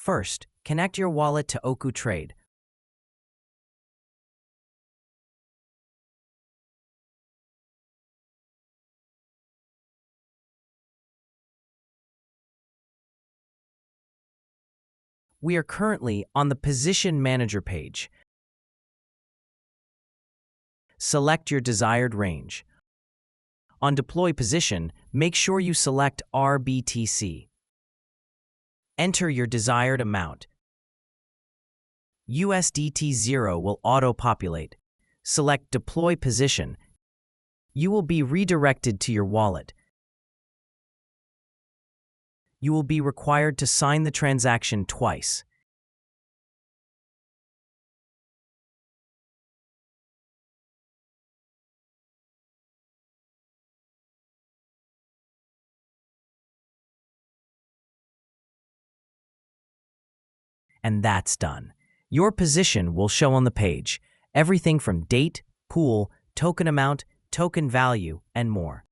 First, connect your wallet to Oku Trade. We are currently on the Position Manager page. Select your desired range. On Deploy Position, make sure you select rBTC. Enter your desired amount. USDT0 will auto-populate. Select Deploy Position. You will be redirected to your wallet. You will be required to sign the transaction twice. And that's done. Your position will show on the page, everything from date, pool, token amount, token value, and more.